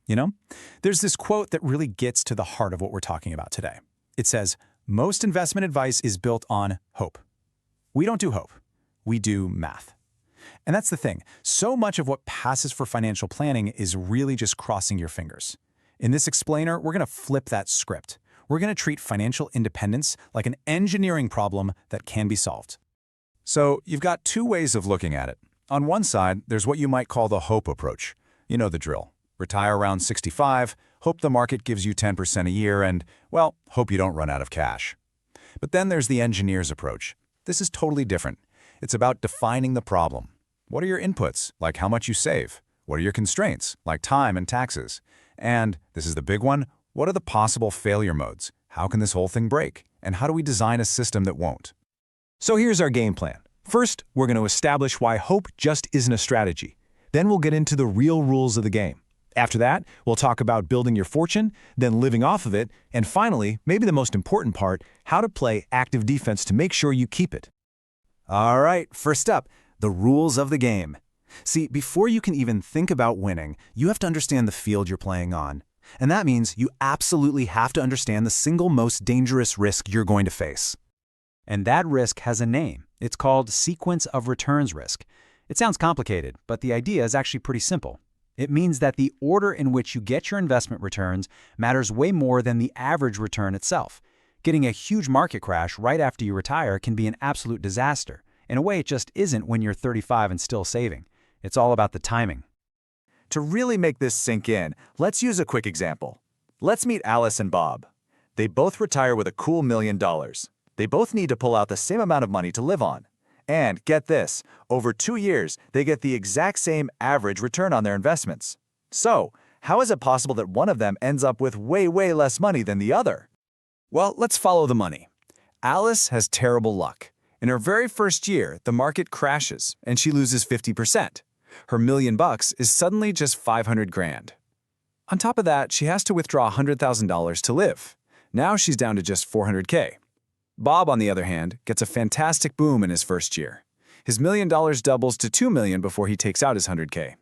You know, there's this quote that really gets to the heart of what we're talking about today. It says, most investment advice is built on hope. We don't do hope. We do math. And that's the thing. So much of what passes for financial planning is really just crossing your fingers. In this explainer, we're going to flip that script. We're going to treat financial independence like an engineering problem that can be solved. So you've got two ways of looking at it. On one side, there's what you might call the hope approach. You know the drill. Retire around 65, hope the market gives you 10% a year, and, well, hope you don't run out of cash. But then there's the engineer's approach. This is totally different. It's about defining the problem. What are your inputs, like how much you save? What are your constraints, like time and taxes? And, this is the big one, what are the possible failure modes? How can this whole thing break? And how do we design a system that won't? So here's our game plan. First, we're going to establish why hope just isn't a strategy. Then we'll get into the real rules of the game. After that, we'll talk about building your fortune, then living off of it, and finally, maybe the most important part, how to play active defense to make sure you keep it. All right, first up, the rules of the game. See, before you can even think about winning, you have to understand the field you're playing on. And that means you absolutely have to understand the single most dangerous risk you're going to face. And that risk has a name. It's called sequence of returns risk. It sounds complicated, but the idea is actually pretty simple. It means that the order in which you get your investment returns matters way more than the average return itself. Getting a huge market crash right after you retire can be an absolute disaster. In a way, it just isn't when you're 35 and still saving. It's all about the timing. To really make this sink in, let's use a quick example. Let's meet Alice and Bob. They both retire with a cool $1 million. They both need to pull out the same amount of money to live on. And get this, over 2 years, they get the exact same average return on their investments. So, how is it possible that one of them ends up with way less money than the other? Well, let's follow the money. Alice has terrible luck. In her very first year, the market crashes and she loses 50%. Her $1 million is suddenly just 500 grand. On top of that, she has to withdraw $100,000 to live. Now she's down to just 400K. Bob, on the other hand, gets a fantastic boom in his first year. His $1 million doubles to $2 million before he takes out his 100K.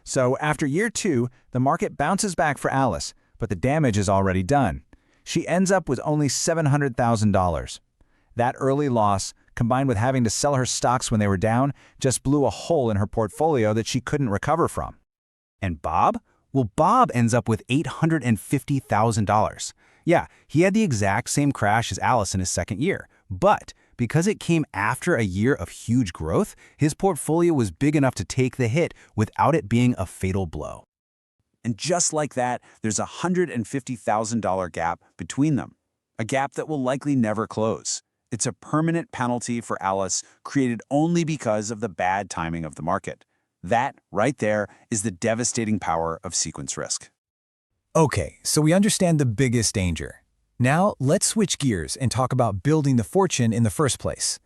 So after year 2, the market bounces back for Alice, but the damage is already done. She ends up with only $700,000. That early loss, combined with having to sell her stocks when they were down, just blew a hole in her portfolio that she couldn't recover from. And Bob? Well, Bob ends up with $850,000. Yeah, he had the exact same crash as Alice in his second year, but because it came after a year of huge growth, his portfolio was big enough to take the hit without it being a fatal blow. And just like that, there's a $150,000 gap between them, a gap that will likely never close. It's a permanent penalty for Alice created only because of the bad timing of the market. That, right there, is the devastating power of sequence risk. Okay, so we understand the biggest danger. Now, let's switch gears and talk about building the fortune in the first place.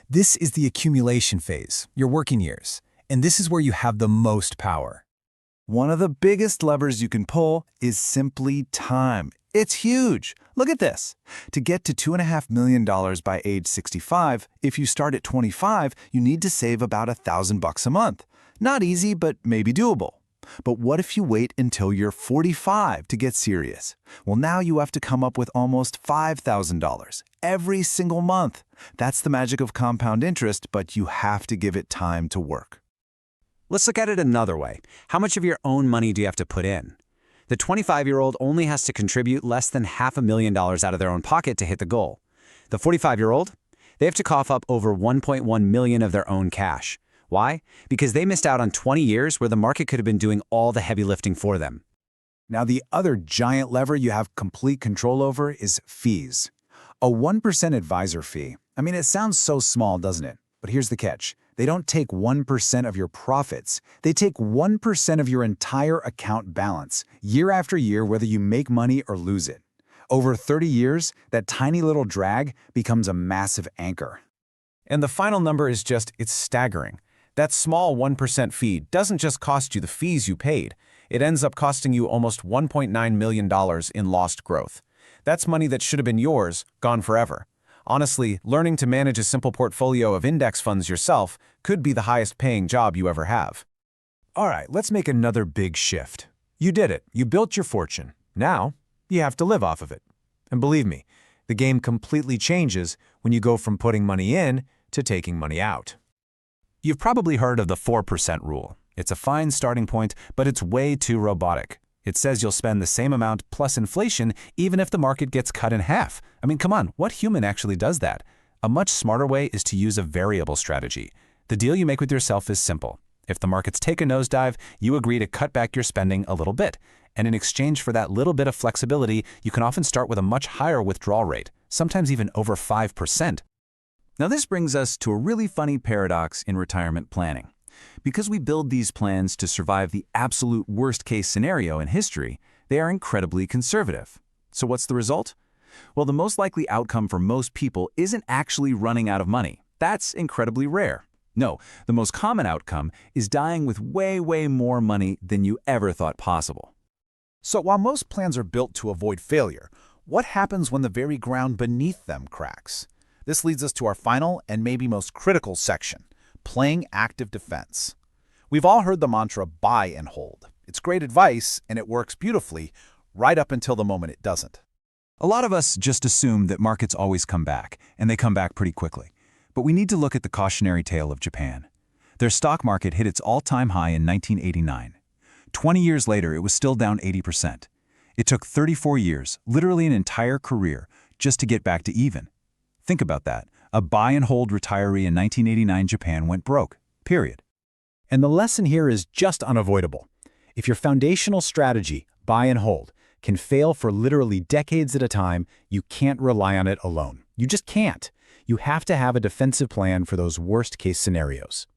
This is the accumulation phase, your working years, and this is where you have the most power. One of the biggest levers you can pull is simply time. It's huge. Look at this. To get to $2.5 million by age 65, if you start at 25, you need to save about $1,000 a month. Not easy, but maybe doable. But what if you wait until you're 45 to get serious? Well, now you have to come up with almost $5,000 every single month. That's the magic of compound interest, but you have to give it time to work. Let's look at it another way. How much of your own money do you have to put in? The 25-year-old only has to contribute less than $500,000 out of their own pocket to hit the goal. The 45-year-old, they have to cough up over $1.1 million of their own cash. Why? Because they missed out on 20 years where the market could have been doing all the heavy lifting for them. Now, the other giant lever you have complete control over is fees. A 1% advisor fee. I mean, it sounds so small, doesn't it? But here's the catch. They don't take 1% of your profits. They take 1% of your entire account balance, year after year, whether you make money or lose it. Over 30 years, that tiny little drag becomes a massive anchor. And the final number is it's staggering. That small 1% fee doesn't just cost you the fees you paid. It ends up costing you almost $1.9 million in lost growth. That's money that should have been yours, gone forever. Honestly, learning to manage a simple portfolio of index funds yourself could be the highest paying job you ever have. All right, let's make another big shift. You did it. You built your fortune. Now, you have to live off of it. And believe me, the game completely changes when you go from putting money in to taking money out. You've probably heard of the 4% rule. It's a fine starting point, but it's way too robotic. It says you'll spend the same amount plus inflation even if the market gets cut in half. I mean, come on, what human actually does that? A much smarter way is to use a variable strategy. The deal you make with yourself is simple. If the markets take a nosedive, you agree to cut back your spending a little bit. And in exchange for that little bit of flexibility, you can often start with a much higher withdrawal rate, sometimes even over 5%. Now this brings us to a really funny paradox in retirement planning. Because we build these plans to survive the absolute worst-case scenario in history, they are incredibly conservative. So what's the result? Well, the most likely outcome for most people isn't actually running out of money. That's incredibly rare. No, the most common outcome is dying with way more money than you ever thought possible. So while most plans are built to avoid failure, what happens when the very ground beneath them cracks? This leads us to our final and maybe most critical section, playing active defense. We've all heard the mantra buy and hold. It's great advice and it works beautifully right up until the moment it doesn't. A lot of us just assume that markets always come back, and they come back pretty quickly. But we need to look at the cautionary tale of Japan. Their stock market hit its all-time high in 1989. 20 years later, it was still down 80%. It took 34 years, literally an entire career, just to get back to even. Think about that. A buy-and-hold retiree in 1989 Japan went broke, period. And the lesson here is just unavoidable. If your foundational strategy, buy and hold, can fail for literally decades at a time, you can't rely on it alone. You just can't. You have to have a defensive plan for those worst-case scenarios.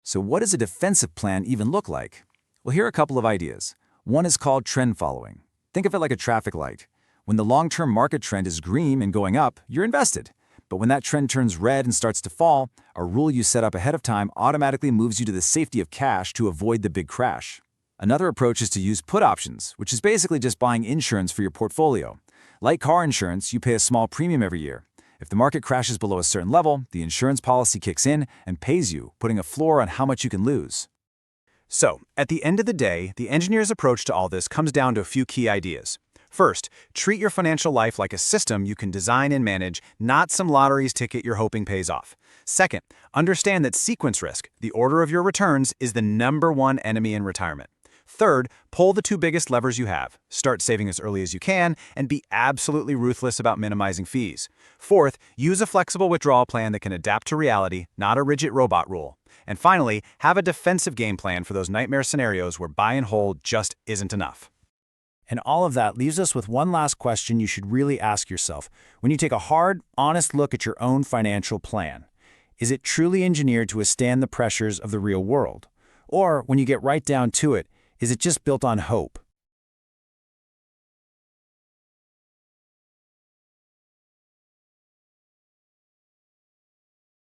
So what does a defensive plan even look like? Well, here are a couple of ideas. One is called trend following. Think of it like a traffic light. When the long-term market trend is green and going up, you're invested. But when that trend turns red and starts to fall, a rule you set up ahead of time automatically moves you to the safety of cash to avoid the big crash. Another approach is to use put options, which is basically just buying insurance for your portfolio. Like car insurance, you pay a small premium every year. If the market crashes below a certain level, the insurance policy kicks in and pays you, putting a floor on how much you can lose. So, at the end of the day, the engineer's approach to all this comes down to a few key ideas. First, treat your financial life like a system you can design and manage, not some lottery's ticket you're hoping pays off. Second, understand that sequence risk, the order of your returns, is the #1 enemy in retirement. Third, pull the two biggest levers you have. Start saving as early as you can and be absolutely ruthless about minimizing fees. Fourth, use a flexible withdrawal plan that can adapt to reality, not a rigid robot rule. And finally, have a defensive game plan for those nightmare scenarios where buy and hold just isn't enough. And all of that leaves us with one last question you should really ask yourself when you take a hard, honest look at your own financial plan. Is it truly engineered to withstand the pressures of the real world? Or, when you get right down to it, is it just built on hope?